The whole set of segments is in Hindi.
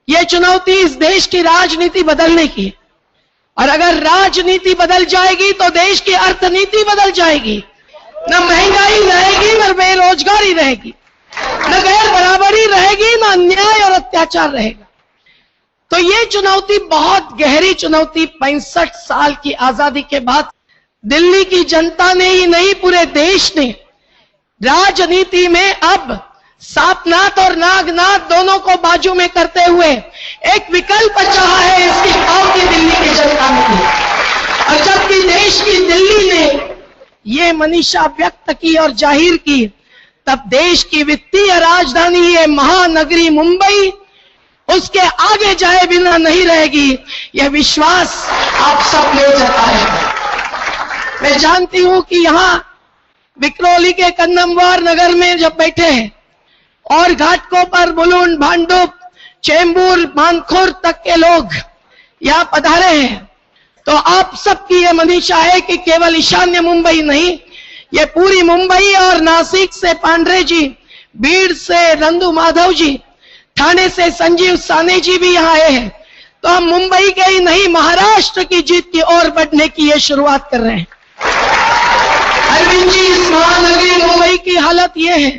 ये चुनौती इस देश की राजनीति बदलने की है। और अगर राजनीति बदल जाएगी तो देश की अर्थनीति बदल जाएगी। न महंगाई रहेगी, न बेरोजगारी रहेगी, न गैर बराबरी रहेगी, न अन्याय और अत्याचार रहेगा। तो ये चुनौती बहुत गहरी चुनौती 65 साल की आजादी के बाद दिल्ली की जनता ने ही नहीं, पूरे देश ने राजनीति में अब सांपनाथ और नागनाथ दोनों को बाजू में करते हुए एक विकल्प चाहा है। इसकी पावती दिल्ली की जनता ने दी। और जबकि देश की दिल्ली ने ये मनीषा व्यक्त की और जाहिर की, तब देश की वित्तीय राजधानी ये महानगरी मुंबई उसके आगे जाए बिना नहीं रहेगी। यह विश्वास आप सब ले जताएं। मैं जानती हूं कि यहां विक्रोली के कन्नमवार नगर में जब बैठे हैं और घाटकों पर बुलुंड, भांडुप, चेंबूर, मानखुर तक के लोग यहां पधारे हैं, तो आप सबकी यह मनीषा है कि केवल ईशान्य मुंबई नहीं, ये पूरी मुंबई और नासिक से पांड्रे जी, बीड़ से नंदू माधव जी, ठाणे से संजीव साने जी भी यहाँ आए हैं। तो हम मुंबई के ही नहीं, महाराष्ट्र की जीत की ओर बढ़ने की ये शुरुआत कर रहे हैं। अरविंद जी, इस महानगरी मुंबई की हालत ये है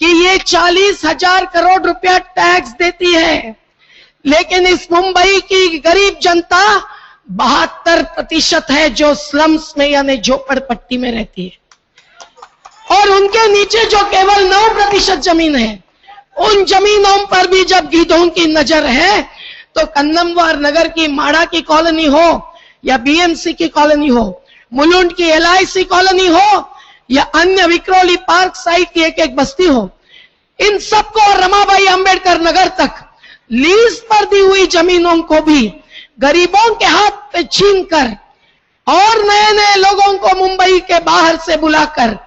कि ये 40,000 करोड़ रुपया टैक्स देती है, लेकिन इस मुंबई की गरीब जनता 72% है जो स्लम्स में यानी झोपड़पट्टी में रहती है। और उनके नीचे जो केवल 9% जमीन है, उन जमीनों पर भी जब गीधों की नजर है, तो कन्नमवार नगर की माड़ा की कॉलोनी हो या बीएमसी की कॉलोनी हो, मुलुंड की LIC कॉलोनी हो या अन्य विक्रोली पार्क साइड की एक एक बस्ती हो, इन सबको रमाबाई अंबेडकर नगर तक लीज पर दी हुई जमीनों को भी गरीबों के हाथ पे छीनकर और नए नए लोगों को मुंबई के बाहर से बुलाकर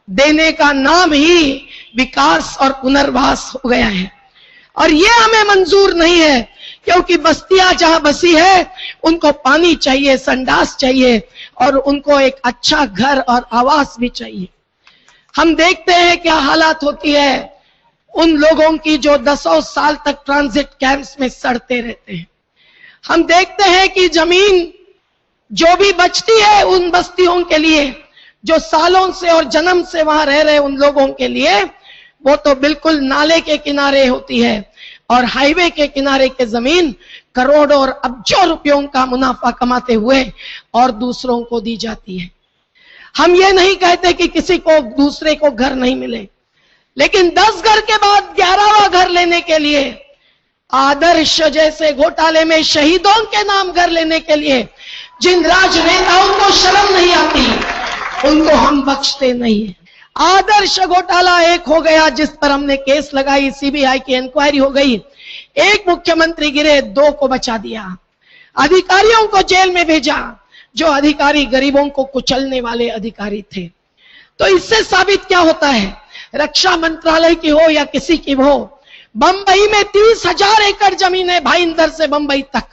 देने का नाम ही विकास और पुनर्वास हो गया है। और ये हमें मंजूर नहीं है, क्योंकि बस्तियां जहां बसी है उनको पानी चाहिए, संडास चाहिए और उनको एक अच्छा घर और आवास भी चाहिए। हम देखते हैं क्या हालात होती है उन लोगों की जो 10 साल तक ट्रांजिट कैंप्स में सड़ते रहते हैं। हम देखते हैं कि जमीन जो भी बचती है उन बस्तियों के लिए, जो सालों से और जन्म से वहां रह रहे उन लोगों के लिए, वो तो बिल्कुल नाले के किनारे होती है और हाईवे के किनारे के जमीन करोड़ों और अरबों रुपयों का मुनाफा कमाते हुए और दूसरों को दी जाती है। हम ये नहीं कहते कि किसी को दूसरे को घर नहीं मिले, लेकिन 10 घर के बाद 11वां घर लेने के लिए, आदर्श जैसे घोटाले में शहीदों के नाम घर लेने के लिए जिन राजनेताओं को शर्म नहीं आती, उनको हम बख्शते नहीं है। आदर्श घोटाला एक हो गया जिस पर हमने केस लगाई, सीबीआई की इंक्वायरी हो गई, एक मुख्यमंत्री गिरे, 2 को बचा दिया, अधिकारियों को जेल में भेजा जो अधिकारी गरीबों को कुचलने वाले अधिकारी थे। तो इससे साबित क्या होता है, रक्षा मंत्रालय की हो या किसी की हो, बंबई में 30,000 एकड़ जमीन है, भाईंदर से बंबई तक,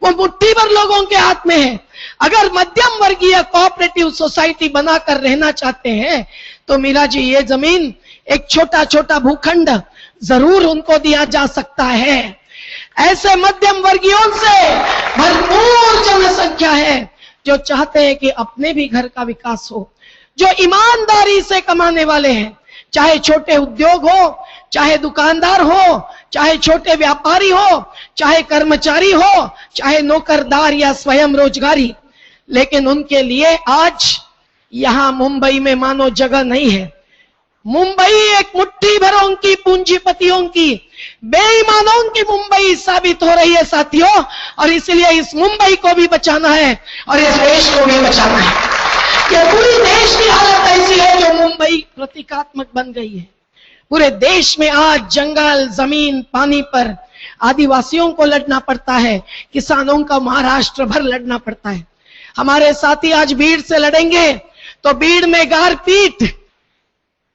वो मुट्ठी भर लोगों के हाथ में है। अगर मध्यम वर्गीय कोऑपरेटिव सोसाइटी बनाकर रहना चाहते हैं तो मीरा जी ये जमीन एक छोटा छोटा भूखंड जरूर उनको दिया जा सकता है। ऐसे मध्यम वर्गीयों से भरपूर जनसंख्या है जो चाहते हैं कि अपने भी घर का विकास हो, जो ईमानदारी से कमाने वाले हैं, चाहे छोटे उद्योग हो, चाहे दुकानदार हो, चाहे छोटे व्यापारी हो, चाहे कर्मचारी हो, चाहे नौकरदार या स्वयं रोजगारी। लेकिन उनके लिए आज यहां मुंबई में मानो जगह नहीं है। मुंबई एक मुट्ठी भरों की पूंजीपतियों की, बेईमानों की मुंबई साबित हो रही है साथियों, और इसलिए इस मुंबई को भी बचाना है और इस देश को भी बचाना है। यह पूरी देश की हालत ऐसी है जो मुंबई प्रतीकात्मक बन गई है। पूरे देश में आज जंगल, जमीन, पानी पर आदिवासियों को लड़ना पड़ता है, किसानों का महाराष्ट्र भर लड़ना पड़ता है। हमारे साथी आज भीड़ से लड़ेंगे तो भीड़ में गारपीट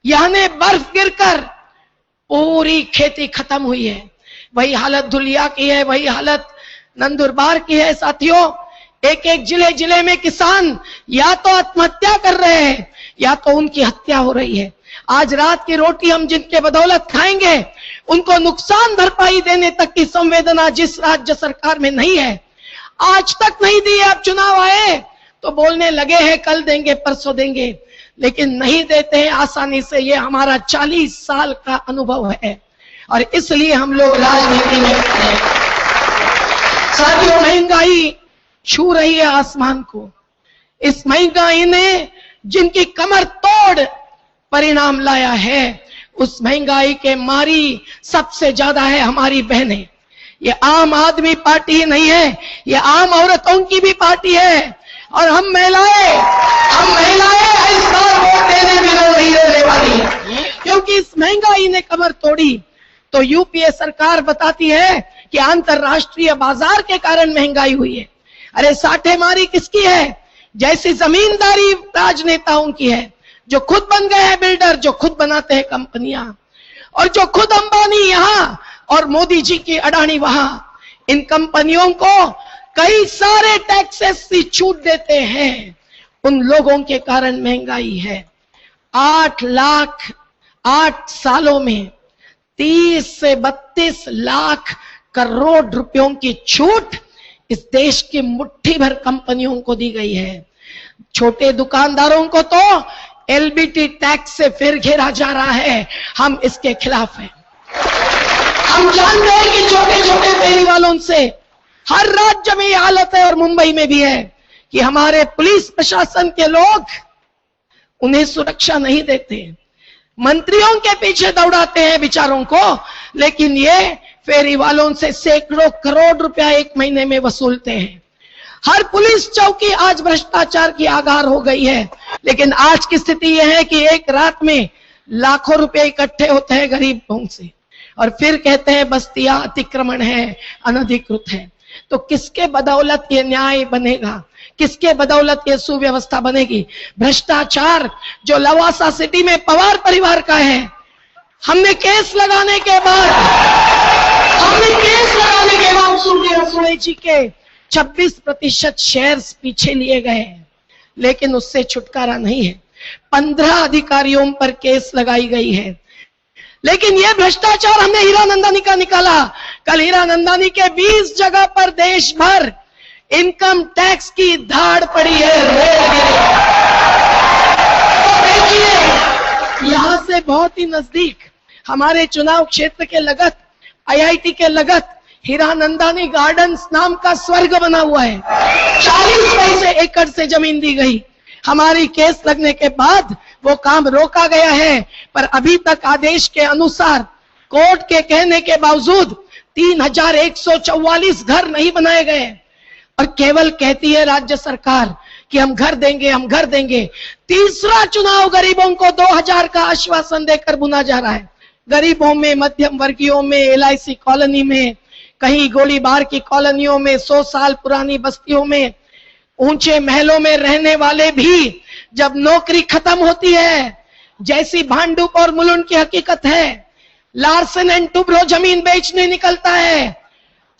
यानी बर्फ गिरकर पूरी खेती खत्म हुई है। वही हालत धुलिया की है, वही हालत नंदुरबार की है साथियों। एक एक जिले जिले में किसान या तो आत्महत्या कर रहे हैं या तो उनकी हत्या हो रही है। आज रात की रोटी हम जिनके बदौलत खाएंगे, उनको नुकसान भरपाई देने तक की संवेदना जिस राज्य सरकार में नहीं है, आज तक नहीं दी है। अब चुनाव आए तो बोलने लगे हैं कल देंगे परसों देंगे, लेकिन नहीं देते हैं आसानी से। ये हमारा 40 साल का अनुभव है और इसलिए हम लोग राजनीति में हैं। साथियों, महंगाई छू रही है आसमान को। इस महंगाई ने जिनकी कमर तोड़ परिणाम लाया है, उस महंगाई के मारी सबसे ज्यादा है हमारी बहनें। ये आम आदमी पार्टी ही नहीं है, ये आम औरतों की भी पार्टी है। और हम महिलाएं इस बार वोट देने में नहीं देने वाली, क्योंकि इस महंगाई ने कमर तोड़ी। तो यूपीए सरकार बताती है कि अंतरराष्ट्रीय बाजार के कारण महंगाई हुई है। अरे साठेमारी किसकी है? जैसी जमींदारी राजनेताओं की है, जो खुद बन गए हैं बिल्डर, जो खुद बनाते हैं कंपनियां, और जो खुद अंबानी यहां और मोदी जी की अडानी वहां। इन कंपनियों को कई सारे टैक्सेस की छूट देते हैं। उन लोगों के कारण महंगाई है। 8 सालों में 30 से 32 लाख करोड़ रुपयों की छूट इस देश की मुट्ठी भर कंपनियों को दी गई है। छोटे दुकानदारों को तो एलबीटी टैक्स से फिर घेरा जा रहा है। हम इसके खिलाफ हैं। हम जानते हैं कि छोटे छोटे फेरी वालों से हर राज्य में ये हालत है और मुंबई में भी है कि हमारे पुलिस प्रशासन के लोग उन्हें सुरक्षा नहीं देते, मंत्रियों के पीछे दौड़ाते हैं बेचारों को, लेकिन ये फेरी वालों से सैकड़ों करोड़ रुपया एक महीने में वसूलते हैं। हर पुलिस चौकी आज भ्रष्टाचार की आगार हो गई है। लेकिन आज की स्थिति यह है कि एक रात में लाखों रुपए इकट्ठे होते हैं गरीबों से और फिर कहते हैं बस्तियां अतिक्रमण है, अनधिकृत है। तो किसके बदौलत ये न्याय बनेगा? किसके बदौलत ये सुव्यवस्था बनेगी? भ्रष्टाचार जो लवासा सिटी में पवार परिवार का है, हमने केस लगाने के बाद सुने जी के 26% शेयर्स पीछे लिए गए हैं, लेकिन उससे छुटकारा नहीं है। 15 अधिकारियों पर केस लगाई गई है, लेकिन यह भ्रष्टाचार हमने हीरानंदानी का निकाला। कल हीरानंदानी के 20 जगह पर देश भर इनकम टैक्स की धाड़ पड़ी है। तो देखिए, यहां से बहुत ही नजदीक हमारे चुनाव क्षेत्र के लगत, आईआईटी के लगत हीरानंदानी गार्डन्स नाम का स्वर्ग बना हुआ है। 40 पैसे एकड़ से जमीन दी गई। हमारी केस लगने के बाद वो काम रोका गया है, पर अभी तक आदेश के अनुसार कोर्ट के कहने के बावजूद 3144 घर नहीं बनाए गए और केवल कहती है राज्य सरकार कि हम घर देंगे, हम घर देंगे। तीसरा चुनाव गरीबों को 2000 का आश्वासन देकर बुना जा रहा है। गरीबों में, मध्यम वर्गीयों में, एलआईसी कॉलोनी में, कहीं गोलीबार की कॉलोनियों में, 100 साल पुरानी बस्तियों में, ऊंचे महलों में रहने वाले भी जब नौकरी खत्म होती है, जैसी भांडुप और मुलुंड की हकीकत है, लार्सन एंड टुब्रो जमीन बेचने निकलता है,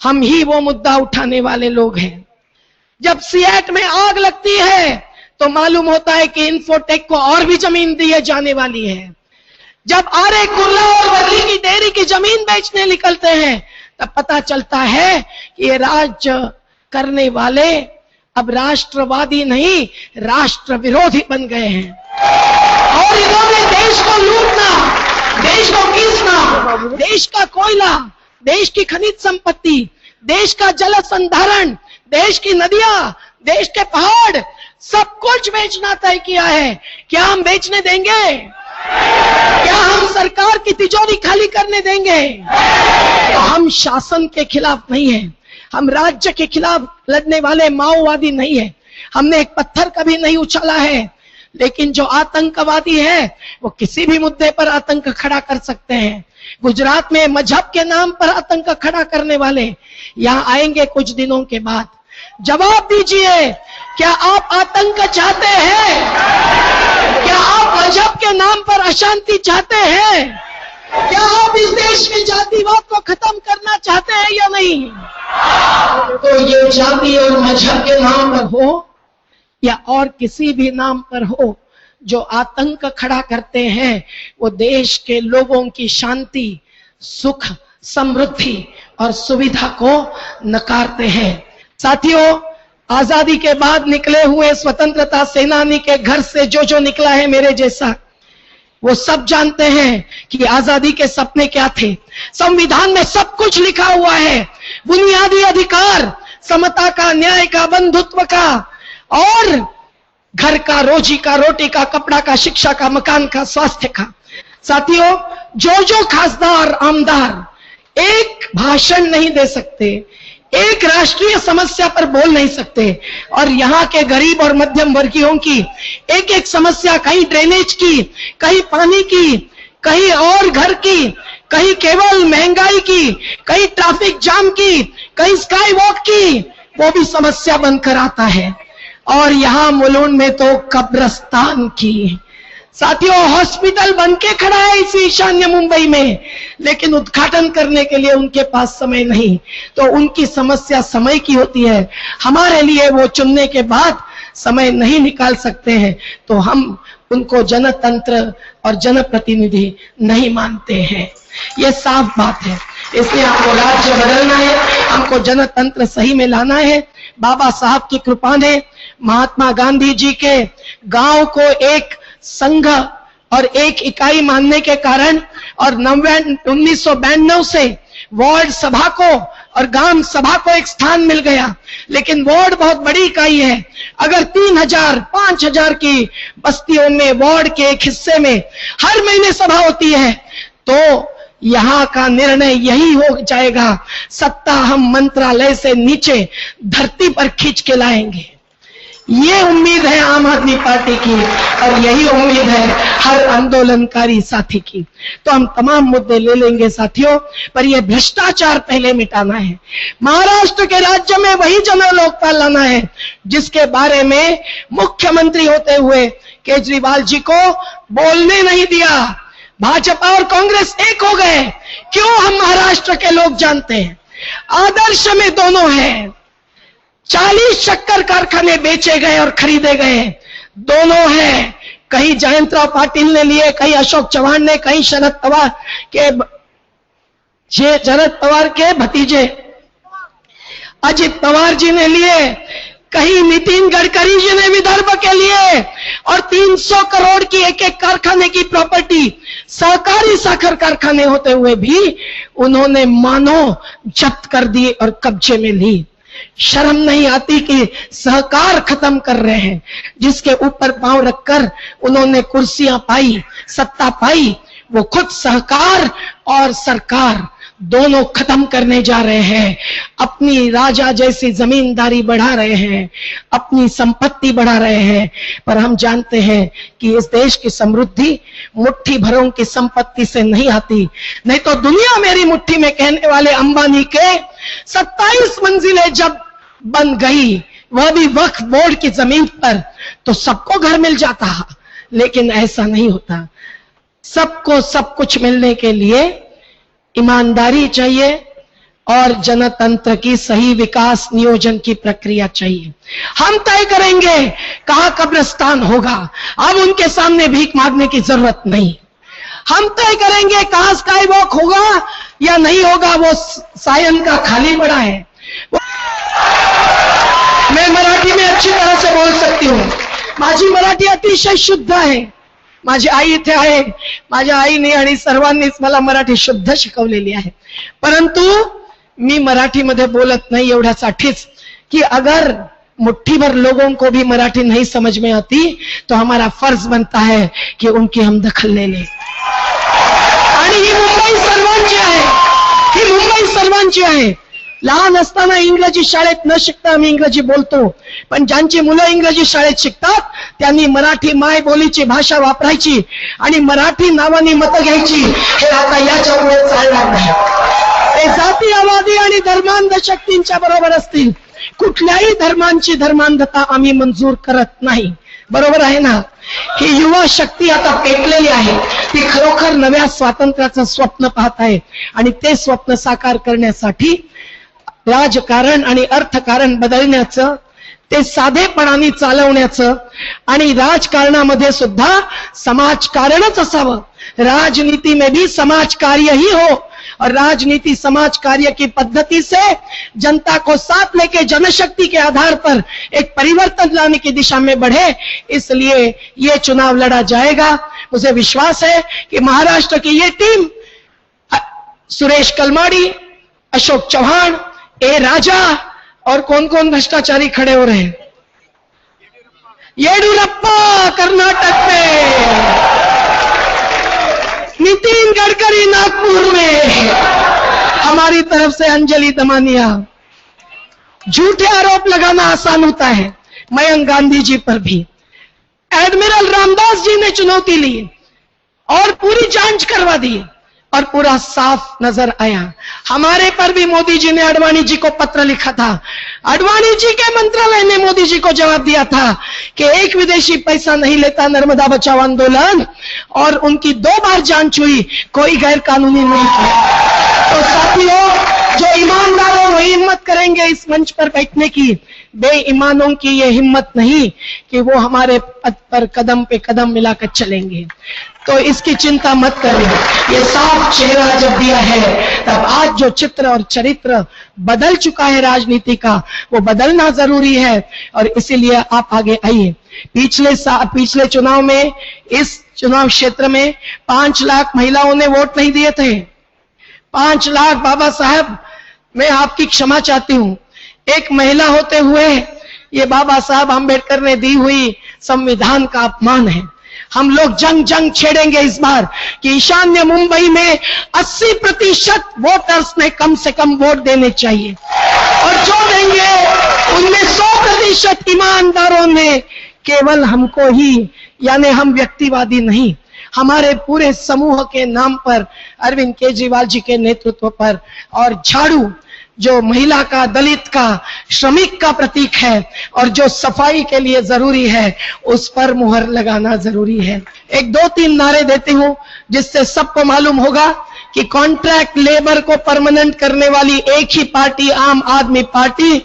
हम ही वो मुद्दा उठाने वाले लोग हैं। जब सियाट में आग लगती है तो मालूम होता है कि इन्फोटेक को और भी जमीन दी जाने वाली है। जब आरे कुर्ला और बदली की डेयरी की जमीन बेचने निकलते हैं तब पता चलता है कि ये राज्य करने वाले अब राष्ट्रवादी नहीं, राष्ट्र विरोधी बन गए हैं और इन्होंने देश को लूटना, देश को कीसना, देश का कोयला, देश की खनिज संपत्ति, देश का जल संधारण, देश की नदियां, देश के पहाड़, सब कुछ बेचना तय किया है। क्या हम बेचने देंगे? क्या हम सरकार की तिजोरी खाली करने देंगे? तो हम शासन के खिलाफ नहीं हैं, हम राज्य के खिलाफ लड़ने वाले माओवादी नहीं है। हमने एक पत्थर कभी नहीं उछाला है, लेकिन जो आतंकवादी है वो किसी भी मुद्दे पर आतंक खड़ा कर सकते हैं। गुजरात में मजहब के नाम पर आतंक खड़ा करने वाले यहां आएंगे कुछ दिनों के बाद। जवाब दीजिए, क्या आप आतंक चाहते हैं? क्या आप मजहब के नाम पर अशांति चाहते हैं? क्या आप इस देश में जातिवाद को खत्म करना चाहते हैं या नहीं? तो ये जाति और मजहब के नाम पर हो या और किसी भी नाम पर हो, जो आतंक खड़ा करते हैं वो देश के लोगों की शांति, सुख, समृद्धि और सुविधा को नकारते हैं। साथियों, आजादी के बाद निकले हुए स्वतंत्रता सेनानी के घर से जो निकला है मेरे जैसा, वो सब जानते हैं कि आजादी के सपने क्या थे। संविधान में सब कुछ लिखा हुआ है, बुनियादी अधिकार, समता का, न्याय का, बंधुत्व का और घर का, रोजी का, रोटी का, कपड़ा का, शिक्षा का, मकान का, स्वास्थ्य का। साथियों, जो खासदार आमदार एक भाषण नहीं दे सकते, एक राष्ट्रीय समस्या पर बोल नहीं सकते, और यहाँ के गरीब और मध्यम वर्गीयों की एक एक समस्या, कहीं ड्रेनेज की, कहीं पानी की, कहीं और घर की, कहीं केवल महंगाई की, कहीं ट्रैफिक जाम की, कहीं स्काई वॉक की, वो भी समस्या बनकर आता है। और यहां मुलुंड में तो कब्रिस्तान की। साथियों, हॉस्पिटल बनके खड़ा है इस ईशान्य मुंबई में, लेकिन उद्घाटन करने के लिए उनके पास समय नहीं। तो उनकी समस्या समय की होती है, हमारे लिए वो चुनने के बाद समय नहीं निकाल सकते हैं, तो हम उनको जनतंत्र और जनप्रतिनिधि नहीं मानते हैं। ये साफ बात है। इसलिए हमको राज्य बदलना है, हमको जनतंत्र सही में लाना है। बाबा साहब की कृपा ने, महात्मा गांधी जी के गांव को एक संघ और एक इकाई मानने के कारण और 1992 से वार्ड सभा को और ग्राम सभा को एक स्थान मिल गया। लेकिन वार्ड बहुत बड़ी इकाई है। अगर 3000, 5000 की बस्तियों में वार्ड के एक हिस्से में हर महीने सभा होती है, तो यहां का निर्णय यही हो जाएगा, सत्ता हम मंत्रालय से नीचे धरती पर खींच के लाएंगे। ये उम्मीद है आम आदमी पार्टी की, और यही उम्मीद है हर आंदोलनकारी साथी की। तो हम तमाम मुद्दे ले लेंगे साथियों, पर यह भ्रष्टाचार पहले मिटाना है। महाराष्ट्र के राज्य में वही जन लोकपाल लाना है जिसके बारे में मुख्यमंत्री होते हुए केजरीवाल जी को बोलने नहीं दिया। भाजपा और कांग्रेस एक हो गए। क्यों? हम महाराष्ट्र के लोग जानते हैं, आदर्श में दोनों हैं। 40 शक्कर कारखाने बेचे गए और खरीदे गए, दोनों हैं। कहीं जयंतराव पाटिल ने लिए, कहीं अशोक चव्हाण ने, कहीं शरद पवार के भतीजे अजित पवार जी ने लिए, कहीं नितिन गडकरी जी ने विदर्भ के लिए, और 300 करोड़ की एक एक कारखाने की प्रॉपर्टी सहकारी साखर कारखाने होते हुए भी उन्होंने मानो जब्त कर दी और कब्जे में ली। शर्म नहीं आती कि सहकार खत्म कर रहे हैं। जिसके ऊपर पांव रखकर उन्होंने कुर्सियां पाई, सत्ता पाई, वो खुद सहकार और सरकार दोनों खत्म करने जा रहे हैं। अपनी राजा जैसी जमींदारी बढ़ा रहे हैं, अपनी संपत्ति बढ़ा रहे हैं। पर हम जानते हैं कि इस देश की समृद्धि मुट्ठी भरों की संपत्ति से नहीं आती। नहीं तो दुनिया मेरी मुट्ठी में कहने वाले अंबानी के 27 मंजिलें जब बन गई, वह भी वक्फ बोर्ड की जमीन पर, तो सबको घर मिल जाता। लेकिन ऐसा नहीं होता। सबको सब कुछ मिलने के लिए ईमानदारी चाहिए और जनतंत्र की सही विकास नियोजन की प्रक्रिया चाहिए। हम तय करेंगे कहां कब्रिस्तान होगा। अब उनके सामने भीख मांगने की जरूरत नहीं। हम तय करेंगे कहां स्काई वॉक होगा या नहीं होगा, वो सायन का खाली पड़ा है। मैं मराठी में अच्छी तरह से बोल सकती हूं। माझी मराठी अतिशय शुद्ध आहे। माझी आई इथे आहे, माझ्या आईने आणि सर्वांनीच मला मराठी शुद्ध शिकवलेली आहे। परंतु मी मराठीमध्ये बोलत नाही एवढ्यासाठीच कि अगर मुट्ठी भर लोगों को भी मराठी नहीं समझ में आती तो हमारा फर्ज बनता है कि उनकी हम दखल ले लें। आणि ही मुंबई सर्वांची आहे, ही मुंबई सर्वांची आहे। लहान असताना इंग्रजी शाळेत न शिकता आम्ही इंग्रजी बोलतो, पण ज्यांची मुलं इंग्रजी शाळेत शिकतात त्यांनी मराठी माय बोलीची भाषा वापरायची आणि मराठी नावानी मतं घ्यायची। हे आता याच्यामुळे चालणार नाही। हे जातीयवादी आणि धर्मांध शक्तींच्या बरोबर असतील, कुठल्याही धर्मांची धर्मांधता आम्ही मंजूर करत नाही। बरोबर आहे ना? ही युवा शक्ती आता पेटलेली आहे, ती खरोखर नव्या स्वातंत्र्याचं स्वप्न पाहत आहे आणि ते स्वप्न साकार करण्यासाठी राजकारण आणि अर्थकारण बदलण्याचं ते साधेपणाने चालवण्याचं आणि राजकारणामध्ये सुद्धा समाजकारणच असावं। राजनीति में भी समाज कार्य ही हो और राजनीति समाज कार्य की पद्धति से जनता को साथ लेके जनशक्ति के आधार पर एक परिवर्तन लाने की दिशा में बढ़े, इसलिए ये चुनाव लड़ा जाएगा। मुझे विश्वास है कि महाराष्ट्र की ये टीम सुरेश कलमाड़ी, अशोक चौहान, ए राजा और कौन कौन भ्रष्टाचारी खड़े हो रहे हैं, येडियुरप्पा कर्नाटक में, नितिन गडकरी नागपुर में, हमारी तरफ से अंजलि दमानिया। झूठे आरोप लगाना आसान होता है, मयंक गांधी जी पर भी एडमिरल रामदास जी ने चुनौती ली और पूरी जांच करवा दी और पूरा साफ नजर आया। हमारे पर भी मोदी जी ने आडवाणी जी को पत्र लिखा था, आडवाणी जी के मंत्रालय ने मोदी जी को जवाब दिया था कि एक विदेशी पैसा नहीं लेता नर्मदा बचाओ आंदोलन, और उनकी 2 बार जांच हुई, कोई गैर कानूनी नहीं था। तो साथियों, जो ईमानदार हो वही हिम्मत करेंगे इस मंच पर बैठने की, बेईमानों की ये हिम्मत नहीं कि वो हमारे पद पर कदम पे कदम मिलाकर चलेंगे। तो इसकी चिंता मत करें, ये साफ चेहरा जब दिया है तब आज जो चित्र और चरित्र बदल चुका है राजनीति का, वो बदलना जरूरी है और इसीलिए आप आगे आइए। पिछले चुनाव में इस चुनाव क्षेत्र में 5 लाख महिलाओं ने वोट नहीं दिए थे। 5 लाख बाबा साहब, मैं आपकी क्षमा चाहती हूं, एक महिला होते हुए ये बाबा साहब आंबेडकर ने दी हुई संविधान का अपमान है। हम लोग जंग छेड़ेंगे इस बार कि ईशान्य मुंबई में 80% वोटर्स ने कम से कम वोट देने चाहिए और जो देंगे उनमें 100% ईमानदारों ने केवल हमको ही, यानी हम व्यक्तिवादी नहीं, हमारे पूरे समूह के नाम पर, अरविंद केजरीवाल जी के नेतृत्व पर, और झाड़ू जो महिला का, दलित का, श्रमिक का प्रतीक है और जो सफाई के लिए जरूरी है, उस पर मुहर लगाना जरूरी है। 1, 2, 3 नारे देती हूं जिससे सबको मालूम होगा कि कॉन्ट्रैक्ट लेबर को परमानेंट करने वाली एक ही पार्टी आम आदमी पार्टी,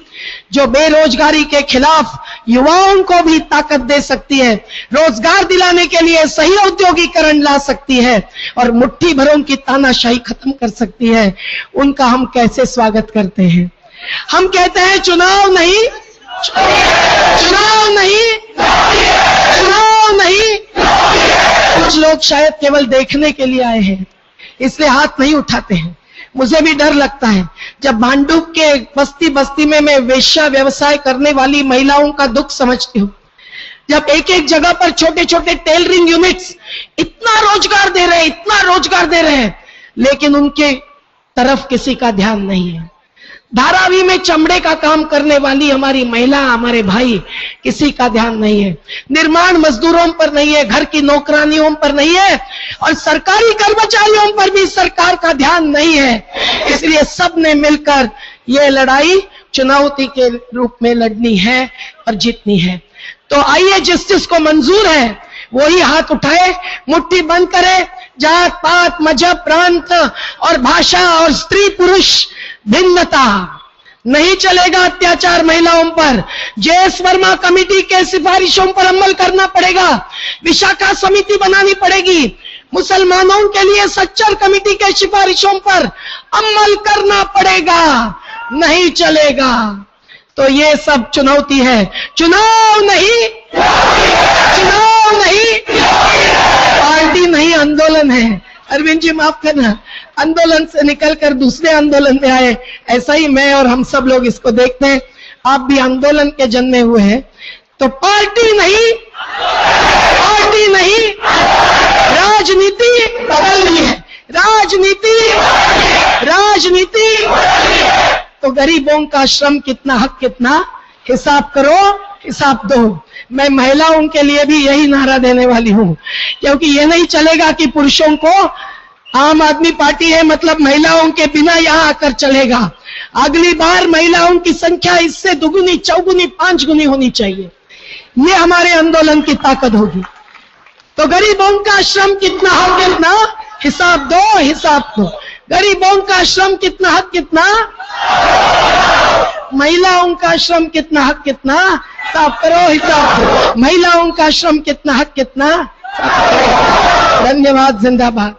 जो बेरोजगारी के खिलाफ युवाओं को भी ताकत दे सकती है, रोजगार दिलाने के लिए सही औद्योगिकरण ला सकती है और मुट्ठी भरों की तानाशाही खत्म कर सकती है, उनका हम कैसे स्वागत करते हैं। हम कहते हैं चुनाव नहीं, चुनाव नहीं, चुनाव नहीं। कुछ लोग शायद केवल देखने के लिए आए हैं, इसलिए हाथ नहीं उठाते हैं। मुझे भी डर लगता है जब भांडुप के बस्ती बस्ती में मैं वेश्या व्यवसाय करने वाली महिलाओं का दुख समझती हूँ, जब एक एक जगह पर छोटे छोटे टेलरिंग यूनिट्स इतना रोजगार दे रहे हैं, इतना रोजगार दे रहे हैं, लेकिन उनके तरफ किसी का ध्यान नहीं है। धारावी में चमड़े का काम करने वाली हमारी महिला, हमारे भाई, किसी का ध्यान नहीं है। निर्माण मजदूरों पर नहीं है, घर की नौकरानियों पर नहीं है और सरकारी कर्मचारियों पर भी सरकार का ध्यान नहीं है। इसलिए सब ने मिलकर यह लड़ाई चुनौती के रूप में लड़नी है और जीतनी है। तो आइए, जिसको मंजूर है वही हाथ उठाए, मुट्ठी बंद करे। जात पात, मजहब, प्रांत और भाषा और स्त्री पुरुष भिन्नता नहीं चलेगा। अत्याचार महिलाओं पर जेएस वर्मा कमेटी के सिफारिशों पर अमल करना पड़ेगा। विशाखा समिति बनानी पड़ेगी। मुसलमानों के लिए सच्चर कमेटी के सिफारिशों पर अमल करना पड़ेगा, नहीं चलेगा। तो ये सब चुनौती है। चुनाव नहीं, चुनाव नहीं, पार्टी नहीं, आंदोलन है। अरविंद जी माफ करना, आंदोलन से निकलकर दूसरे आंदोलन में आए, ऐसा ही मैं और हम सब लोग इसको देखते हैं। आप भी आंदोलन के जन्मे हुए हैं। तो पार्टी नहीं, पार्टी नहीं, राजनीति बदलनी है। राजनीति, राजनीति। तो गरीबों का श्रम कितना, हक कितना, हिसाब करो, हिसाब दो। मैं महिलाओं के लिए भी यही नारा देने वाली हूं, क्योंकि ये नहीं चलेगा कि पुरुषों को आम आदमी पार्टी है मतलब महिलाओं के बिना यहां आकर चलेगा। अगली बार महिलाओं की संख्या इससे दुगुनी, चौगुनी, 5 गुनी होनी चाहिए। ये हमारे आंदोलन की ताकत होगी। तो गरीबों का श्रम कितना, हक कितना, हिसाब दो, हिसाब दो। गरीबों का श्रम कितना, हक कितना, महिलाओं का श्रम कितना हक कितना, साफ करो हिसाब। महिलाओं का श्रम कितना हक कितना, साफ करो। धन्यवाद, जिंदाबाद।